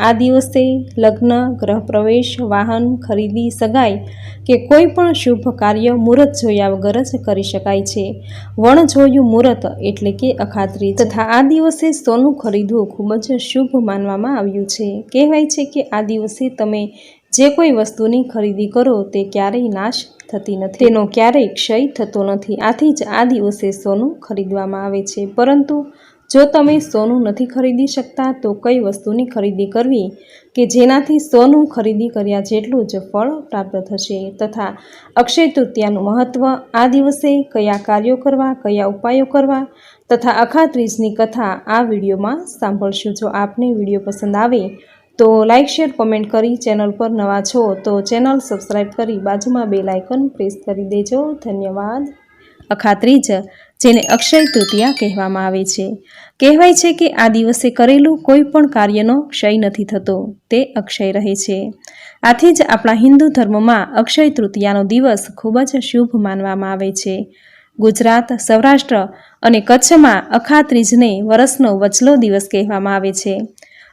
આ દિવસે લગ્ન, ગ્રહ પ્રવેશ, વાહન ખરીદી, સગાઈ કે કોઈ પણ શુભ કાર્ય મુહૂર્ત જોયા વગર જ કરી શકાય છે. વણ જોયું મુહૂર્ત એટલે કે અખાત્રીજ તથા આ દિવસે સોનું ખરીદવું ખૂબ જ શુભ માનવામાં આવ્યું છે. કહેવાય છે કે આ દિવસે તમે જે કોઈ વસ્તુની ખરીદી કરો તે ક્યારેય નાશ થતી નથી, તેનો ક્યારેય ક્ષય થતો નથી. આથી જ આ દિવસે સોનું ખરીદવામાં આવે છે. પરંતુ જો તમે સોનું નથી ખરીદી શકતા તો કઈ વસ્તુની ખરીદી કરવી કે જેનાથી સોનું ખરીદી કર્યા જેટલું જ ફળ પ્રાપ્ત થશે તથા અક્ષય તૃતીયાનું મહત્વ, આ દિવસે કયા કાર્યો કરવા, કયા ઉપાયો કરવા તથા અખાત્રીજની કથા આ વિડીયોમાં સાંભળશું. જો આપને વિડીયો પસંદ આવે તો લાઇક, શેર, કોમેન્ટ કરી ચેનલ પર નવા છો તો ચેનલ સબસ્ક્રાઈબ કરી બાજુમાં બેલ આઇકન પ્રેસ કરી દેજો. ધન્યવાદ. અખાત્રીજ જેને અક્ષય તૃતીયા કહેવામાં આવે છે. કહેવાય છે કે આ દિવસે કરેલું કોઈ પણ કાર્યનો ક્ષય નથી થતો, તે અક્ષય રહે છે. આથી જ આપણા હિન્દુ ધર્મમાં અક્ષય તૃતીયાનો દિવસ ખૂબ જ શુભ માનવામાં આવે છે. ગુજરાત, સૌરાષ્ટ્ર અને કચ્છમાં અખાત્રીજને વર્ષનો વચલો દિવસ કહેવામાં આવે છે.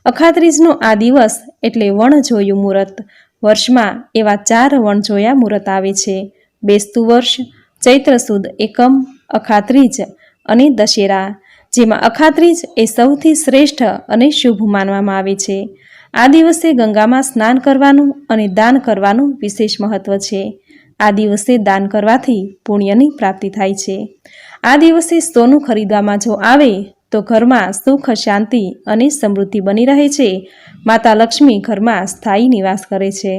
અખાત્રીજનો આ દિવસ એટલે વણ જોયું મુહૂર્ત. વર્ષમાં એવા 4 વણજોયા મુહૂર્ત આવે છે: બેસતું વર્ષ, ચૈત્ર સુદ એકમ, અખાત્રીજ અને દશેરા. જેમાં અખાત્રીજ એ સૌથી શ્રેષ્ઠ અને શુભ માનવામાં આવે છે. આ દિવસે ગંગામાં સ્નાન કરવાનું અને દાન કરવાનું વિશેષ મહત્વ છે. આ દિવસે દાન કરવાથી પુણ્યની પ્રાપ્તિ થાય છે. આ દિવસે સોનું ખરીદવામાં જો આવે તો ઘરમાં સુખ, શાંતિ અને સમૃદ્ધિ બની રહે છે. માતા લક્ષ્મી ઘરમાં સ્થાયી નિવાસ કરે છે.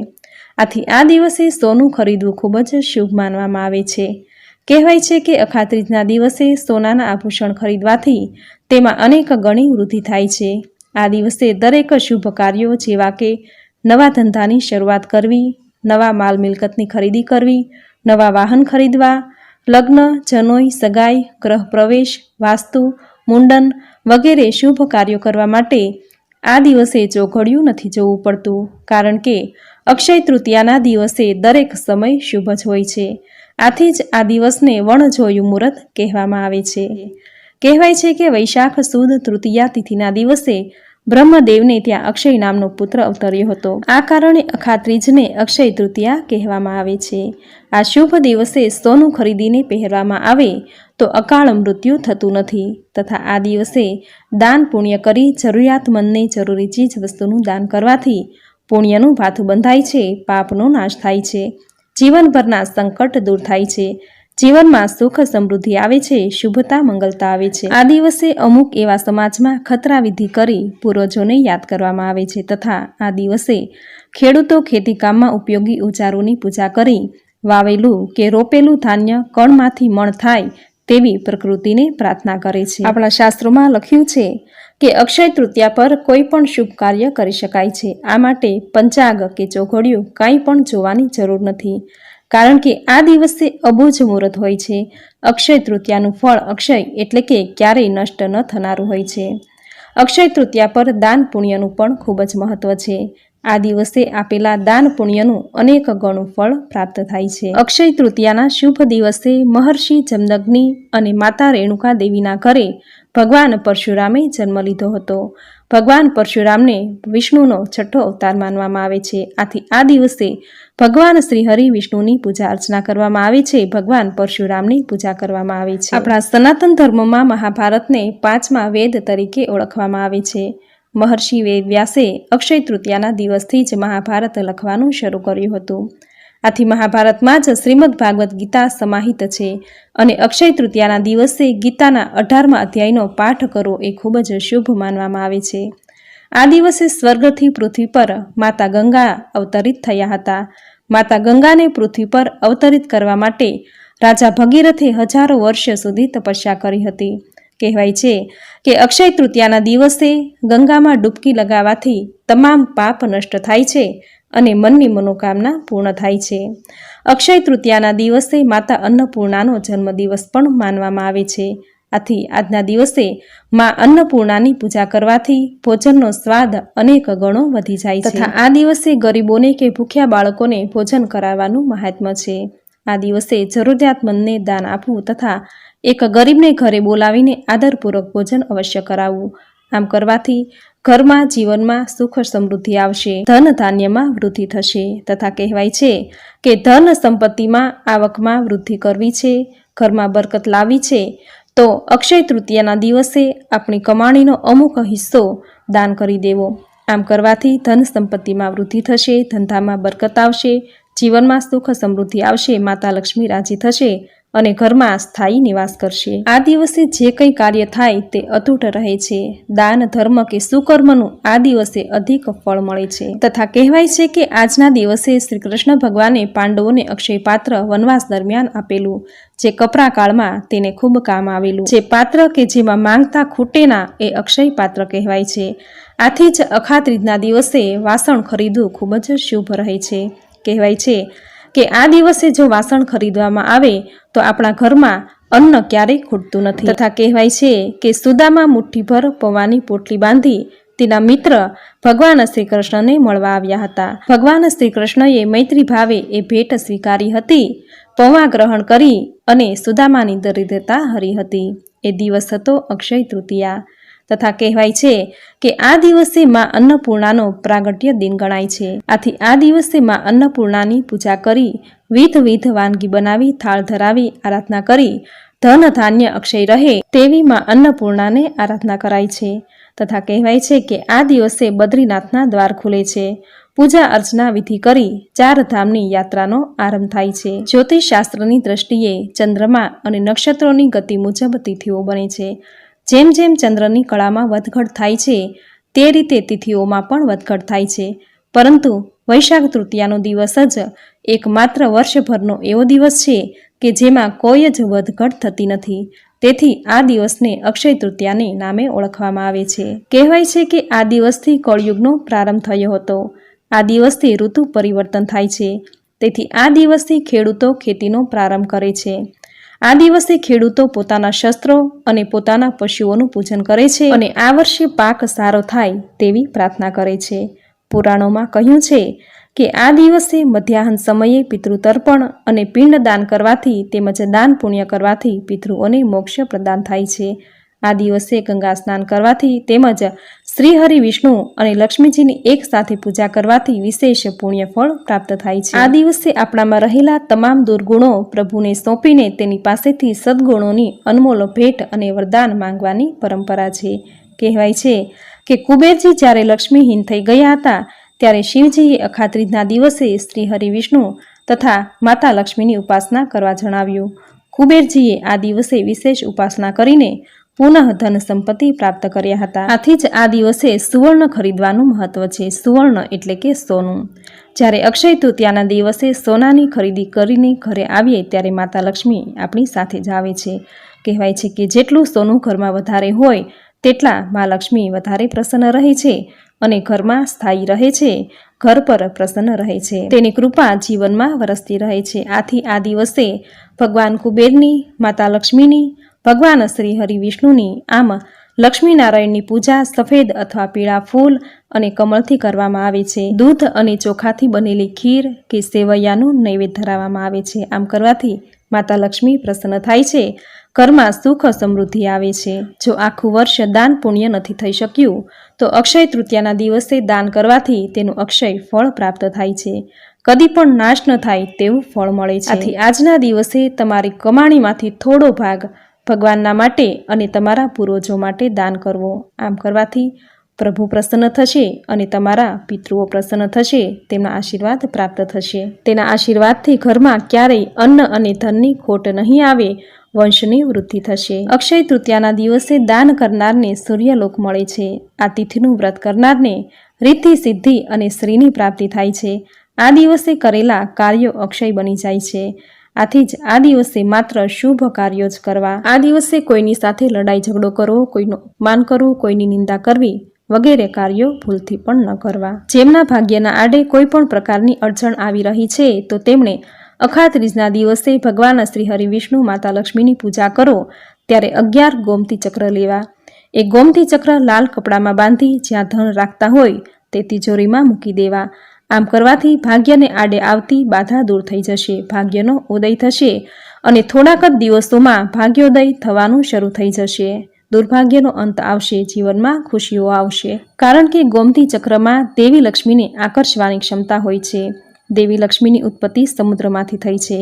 આથી આ દિવસે સોનું ખરીદવું ખૂબ જ શુભ માનવામાં આવે છે. કહેવાય છે કે અખાત્રીજના દિવસે સોનાના આભૂષણ ખરીદવાથી તેમાં અનેક ગણી વૃદ્ધિ થાય છે. આ દિવસે દરેક શુભ કાર્યો જેવા કે નવા ધંધાની શરૂઆત કરવી, નવા માલ મિલકતની ખરીદી કરવી, નવા વાહન ખરીદવા, લગ્ન, જનોઈ, સગાઈ, ગ્રહ પ્રવેશ, વાસ્તુ, મુંડન વગેરે શુભ કાર્યો કરવા માટે આ દિવસે ચોઘડિયું નથી જોવું પડતું, કારણ કે અક્ષય તૃતીયાના દિવસે દરેક સમય શુભ જ હોય છે. આથી જ આ દિવસને વણ જોયું મુહૂર્ત કહેવામાં આવે છે. કહેવાય છે કે વૈશાખ સુદ તૃતીયા તિથિના દિવસે બ્રહ્મદેવને ત્યાં અક્ષય નામનો પુત્ર અવતર્યો હતો. આ કારણે અખાત્રીજને અક્ષય તૃતીયા કહેવામાં આવે છે. આ શુભ દિવસે સોનું ખરીદીને પહેરવામાં આવે તો અકાળ મૃત્યુ થતું નથી તથા આ દિવસે દાન પુણ્ય કરી જરૂરિયાતમંદને જરૂરી ચીજ વસ્તુનું દાન કરવાથી પુણ્યનું ભાથું બંધાય છે, પાપનો નાશ થાય છે, જીવનભરના સંકટ દૂર થાય છે, જીવનમાં સુખ સમૃદ્ધિ આવે છે, શુભતા મંગલતા આવે છે. આ દિવસે અમુક એવા સમાજમાં ખતરા વિધિ કરી પૂર્વજોને યાદ કરવામાં આવે છે તથા આ દિવસે ખેડૂતો ખેતીકામમાં ઉપયોગી ઓજારોની પૂજા કરી વાવેલું કે રોપેલું ધાન્ય કણમાંથી મણ થાય તેવી પ્રકૃતિને પ્રાર્થના કરે છે. આપણા શાસ્ત્રોમાં લખ્યું છે કે અક્ષય તૃતીયા પર કોઈ પણ શુભ કાર્ય કરી શકાય છે. આ માટે પંચાંગ કે ચોઘડિયું કાંઈ પણ જોવાની જરૂર નથી, કારણ કે આ દિવસે અબુજ મુહૂર્ત હોય છે. અક્ષય તૃતીયાનું ફળ અક્ષય એટલે કે ક્યારેય નષ્ટ ન થનારું હોય છે. અક્ષય તૃતીયા પર દાન પુણ્યનું પણ ખૂબ જ મહત્વ છે. આ દિવસે આપેલા દાન પુણ્યનું અનેક ગણું ફળ પ્રાપ્ત થાય છે. અક્ષય તૃતીયાના શુભ દિવસે મહર્ષિ જમદગ્નિ અને માતા રેણુકા દેવીના ઘરે ભગવાન પરશુરામે જન્મ લીધો હતો. ભગવાન પરશુરામને વિષ્ણુનો છઠ્ઠો અવતાર માનવામાં આવે છે. આથી આ દિવસે ભગવાન શ્રી હરિ વિષ્ણુની પૂજા અર્ચના કરવામાં આવે છે. ભગવાન પરશુરામની પૂજા કરવામાં આવે છે. આપણા સનાતન ધર્મમાં મહાભારતને 5મા વેદ તરીકે ઓળખવામાં આવે છે. મહર્ષિ વેદ વ્યાસે અક્ષય તૃતીયાના દિવસથી જ મહાભારત લખવાનું શરૂ કર્યું હતું. આથી મહાભારતમાં જ શ્રીમદ ભાગવત ગીતા સમાહિત છે અને અક્ષય તૃતીયાના દિવસે ગીતાના 18મા અધ્યાયનો પાઠ કરવો એ ખૂબ જ શુભ માનવામાં આવે છે. આ દિવસે સ્વર્ગથી પૃથ્વી પર માતા ગંગા અવતરિત થયા હતા. માતા ગંગાને પૃથ્વી પર અવતરિત કરવા માટે રાજા ભગીરથે હજારો વર્ષ સુધી તપસ્યા કરી હતી. કહેવાય છે કે અક્ષય તૃતીયાના દિવસે ગંગામાં ડૂબકી લગાવવાથી તમામ પાપ નષ્ટ થાય છે અને મનની મનોકામના પૂર્ણ થાય છે. અક્ષય તૃતીયાના દિવસે માતા અન્નપૂર્ણાનો જન્મદિવસ પણ માનવામાં આવે છે. આથી આજના દિવસે માં અન્નપૂર્ણાની પૂજા કરવાથી ભોજનનો સ્વાદ અનેક ગણો વધી જાય છે તથા આ દિવસે ગરીબોને કે ભૂખ્યા બાળકોને ભોજન કરાવવાનું મહાત્મ્ય છે. આ દિવસે જરૂરિયાતમંદને દાન આપવું તથા એક ગરીબને ઘરે બોલાવીને આદરપૂર્વક ભોજન અવશ્ય કરાવવું. આમ કરવાથી ઘરમાં જીવનમાં સુખ સમૃદ્ધિ આવશે, ધન ધાન્યમાં વૃદ્ધિ થશે તથા કહેવાય છે કે ધન સંપત્તિમાં આવકમાં વૃદ્ધિ કરવી છે, ઘરમાં બરકત લાવવી છે તો અક્ષય તૃતીયાના દિવસે આપણી કમાણીનો અમુક હિસ્સો દાન કરી દેવો. આમ કરવાથી ધન સંપત્તિમાં વૃદ્ધિ થશે, ધંધામાં બરકત આવશે, જીવનમાં સુખ સમૃદ્ધિ આવશે, માતા લક્ષ્મી રાજી થશે અને ઘરમાં સ્થાયી નિવાસ કરશે. આ દિવસે જે કંઈ કાર્ય થાય તે અતૂટ રહે છે. દાન ધર્મ કે સુકર્મનું આ દિવસે અધિક ફળ મળે છે તથા કહેવાય છે કે આજના દિવસે શ્રી કૃષ્ણ ભગવાને પાંડવોને અક્ષય પાત્ર વનવાસ દરમિયાન આપેલું, જે કપરા કાળમાં તેને ખૂબ કામ આવેલું. જે પાત્ર કે જેમાં માંગતા ખૂટેના એ અક્ષય પાત્ર કહેવાય છે. આથી જ અખાત રીતના દિવસે વાસણ ખરીદવું ખૂબ જ શુભ રહે છે. કહેવાય છે કે આ દિવસે જો વાસણ ખરીદવામાં આવે તો આપણા ઘરમાં અન્ન ક્યારેય ખૂટતું નથી તથા કહેવાય છે કે સુદામા મુઠ્ઠીભર પૌવાની પોટલી બાંધી તેના મિત્ર ભગવાન શ્રી કૃષ્ણને મળવા આવ્યા હતા. ભગવાન શ્રી કૃષ્ણએ મૈત્રી ભાવે એ ભેટ સ્વીકારી હતી, પૌવા ગ્રહણ કરી અને સુદામાની દરિદ્રતા હરી હતી. એ દિવસ હતો અક્ષય તૃતીયા તથા કહેવાય છે કે આ દિવસે માં અન્નપૂર્ણાનો પ્રાગટ્ય દિન ગણાય છે. આથી આ દિવસે માં અન્નપૂર્ણાની પૂજા કરી વિધ વાનગી બનાવી થાળ ધરાવી આરાધના કરી ધન ધાન્ય અક્ષય રહે તેવી માં અન્નપૂર્ણાને આરાધના કરાય છે. તથા કહેવાય છે કે આ દિવસે બદ્રીનાથના દ્વાર ખુલે છે. પૂજા અર્ચના વિધિ કરી 4 ધામની યાત્રાનો આરંભ થાય છે. જ્યોતિષશાસ્ત્રની દ્રષ્ટિએ ચંદ્રમા અને નક્ષત્રોની ગતિ મુજબ તિથિઓ બને છે. જેમ જેમ ચંદ્રની કળામાં વધઘટ થાય છે તે રીતે તિથિઓમાં પણ વધઘટ થાય છે. પરંતુ વૈશાખ તૃતીયાનો દિવસ જ એકમાત્ર વર્ષભરનો એવો દિવસ છે કે જેમાં કોઈ જ વધઘટ થતી નથી. તેથી આ દિવસને અક્ષય તૃતીયાને નામે ઓળખવામાં આવે છે. કહેવાય છે કે આ દિવસથી કળયુગનો પ્રારંભ થયો હતો. આ દિવસથી ઋતુ પરિવર્તન થાય છે. તેથી આ દિવસથી ખેડૂતો ખેતીનો પ્રારંભ કરે છે. આ દિવસે ખેડૂતો પોતાના શસ્ત્રો અને પોતાના પશુઓનું પૂજન કરે છે અને આ વર્ષે પાક સારો થાય તેવી પ્રાર્થના કરે છે. પુરાણોમાં કહ્યું છે કે આ દિવસે મધ્યાહન સમયે પિતૃતર્પણ અને પિંડદાન કરવાથી તેમજ દાન પુણ્ય કરવાથી પિતૃઓને મોક્ષ પ્રદાન થાય છે. આ દિવસે ગંગા સ્નાન કરવાથી તેમજ શ્રીહરિ વિષ્ણુ અને લક્ષ્મીજીની એક સાથે પૂજા કરવાથી વિશેષ પુણ્ય ફળ પ્રાપ્ત થાય છે. આ દિવસે આપણામાં રહેલા તમામ દુર્ગુણો પ્રભુને સોંપીને તેની પાસેથી સદગુણોની અનમોલ ભેટ અને વરદાન માંગવાની પરંપરા છે. કહેવાય છે કે કુબેરજી જ્યારે લક્ષ્મીહીન થઈ ગયા હતા ત્યારે શિવજીએ અખાત્રીજના દિવસે શ્રીહરિ વિષ્ણુ તથા માતા લક્ષ્મીની ઉપાસના કરવા જણાવ્યું. કુબેરજીએ આ દિવસે વિશેષ ઉપાસના કરીને પુનઃ ધન સંપત્તિ પ્રાપ્ત કર્યા હતા. આથી જ આ દિવસે સુવર્ણ ખરીદવાનું મહત્વ છે. સુવર્ણ એટલે કે સોનું. જ્યારે અક્ષય તૃતીયાના દિવસે સોનાની ખરીદી કરીને ઘરે આવીએ ત્યારે માતા લક્ષ્મી આપણી સાથે જ આવે છે. કહેવાય છે કે જેટલું સોનું ઘરમાં વધારે હોય તેટલા મા લક્ષ્મી વધારે પ્રસન્ન રહે છે અને ઘરમાં સ્થાયી રહે છે, ઘર પર પ્રસન્ન રહે છે. તેની કૃપા જીવનમાં વરસતી રહે છે. આથી આ દિવસે ભગવાન કુબેરની, માતા લક્ષ્મીની, ભગવાન શ્રી હરિ વિષ્ણુની આમ લક્ષ્મીનારાયણની પૂજા સફેદ અથવા પીળા ફૂલ અને કમળથી કરવામાં આવે છે. દૂધ અને ચોખાથી બનેલી ખીર કે સેવૈયાનું નૈવેદ્ય ધરાવવામાં આવે છે. આમ કરવાથી માતા લક્ષ્મી પ્રસન્ન થાય છે, ઘરમાં સુખ સમૃદ્ધિ આવે છે. જો આખું વર્ષ દાન પુણ્ય નથી થઈ શક્યું તો અક્ષય તૃતીયાના દિવસે દાન કરવાથી તેનું અક્ષય ફળ પ્રાપ્ત થાય છે. કદી પણ નાશ ન થાય તેવું ફળ મળે છે. આથી આજના દિવસે તમારી કમાણીમાંથી થોડો ભાગ ભગવાનના માટે અને તમારા પૂર્વજો માટે દાન કરવો. આમ કરવાથી પ્રભુ પ્રસન્ન થશે અને તમારા પિતૃઓ પ્રસન્ન થશે, તેમના આશીર્વાદ પ્રાપ્ત થશે. તેના આશીર્વાદથી ઘરમાં ક્યારેય અન્ન અને ધનની ખોટ નહીં આવે, વંશની વૃદ્ધિ થશે. અક્ષય તૃતીયાના દિવસે દાન કરનારને સૂર્યલોક મળે છે. આ તિથિનું વ્રત કરનારને રીતિ સિદ્ધિ અને શ્રીની પ્રાપ્તિ થાય છે. આ દિવસે કરેલા કાર્યો અક્ષય બની જાય છે. આથી જ આ દિવસે માત્ર શુભ કાર્યો જ કરવા. આ દિવસે કોઈની સાથે લડાઈ ઝઘડો કરવો, કોઈનું અપમાન કરવું, કોઈની નિંદા કરવી વગેરે કાર્યો ભૂલથી પણ ન કરવા. જેમના ભાગ્યના આડે કોઈ પણ પ્રકારની અડચણ આવી રહી છે તો તેમણે અખાત્રીજના દિવસે ભગવાન શ્રી હરિ વિષ્ણુ, માતા લક્ષ્મીની પૂજા કરો ત્યારે 11 ગોમતી ચક્ર લેવા. એ ગોમતી ચક્ર લાલ કપડામાં બાંધી જ્યાં ધન રાખતા હોય તે તિજોરીમાં મૂકી દેવા. આમ કરવાથી ભાગ્યને આડે આવતી બાધા દૂર થઈ જશે, ભાગ્યનો ઉદય થશે અને થોડાક જ દિવસોમાં ભાગ્યોદય થવાનું શરૂ થઈ જશે. દુર્ભાગ્યનો અંત આવશે, જીવનમાં ખુશીઓ આવશે. કારણ કે ગોમતી ચક્રમાં દેવી લક્ષ્મીને આકર્ષવાની ક્ષમતા હોય છે. દેવી લક્ષ્મીની ઉત્પત્તિ સમુદ્રમાંથી થઈ છે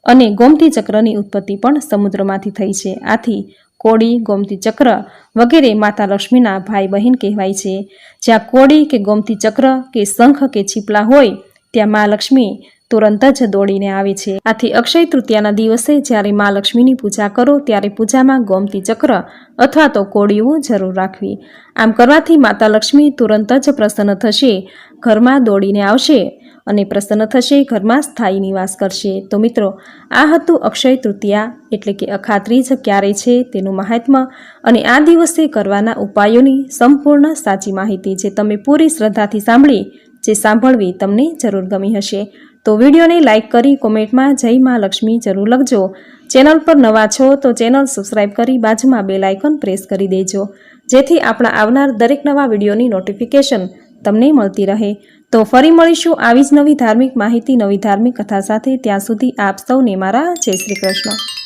અને ગોમતી ચક્રની ઉત્પત્તિ પણ સમુદ્રમાંથી થઈ છે. આથી કોળી, ગોમતી ચક્ર વગેરે માતા લક્ષ્મીના ભાઈ બહેન કહેવાય છે. જ્યાં કોળી કે ગોમતી ચક્ર કે શંખ કે છીપલા હોય ત્યાં મા લક્ષ્મી તુરંત જ દોડીને આવે છે. આથી અક્ષય તૃતીયાના દિવસે જ્યારે મા લક્ષ્મીની પૂજા કરો ત્યારે પૂજામાં ગોમતી ચક્ર અથવા તો કોળીઓ જરૂર રાખવી. આમ કરવાથી માતા લક્ષ્મી તુરંત જ પ્રસન્ન થશે, ઘરમાં દોડીને આવશે અને પ્રસન્ન થશે, ઘરમાં સ્થાયી નિવાસ કરશે. તો મિત્રો, આ હતું અક્ષય તૃતીયા એટલે કે અખાત્રીજ ક્યારે છે તેનું મહાત્મ્ય અને આ દિવસે કરવાના ઉપાયોની સંપૂર્ણ સાચી માહિતી જે તમે પૂરી શ્રદ્ધાથી સાંભળવી તમને જરૂર ગમી હશે. તો વિડીયોને લાઇક કરી કોમેન્ટમાં જય મા લક્ષ્મી જરૂર લખજો. ચેનલ પર નવા છો તો ચેનલ સબસ્ક્રાઈબ કરી બાજુમાં બેલ આઇકોન પ્રેસ કરી દેજો, જેથી આપણા આવનાર દરેક નવા વિડીયોની નોટિફિકેશન તમને મળતી રહે. તો ફરી મળીશું આવી જ નવી ધાર્મિક માહિતી, નવી ધાર્મિક કથા સાથે. ત્યાં સુધી આપ સૌને મારા જય શ્રી કૃષ્ણ.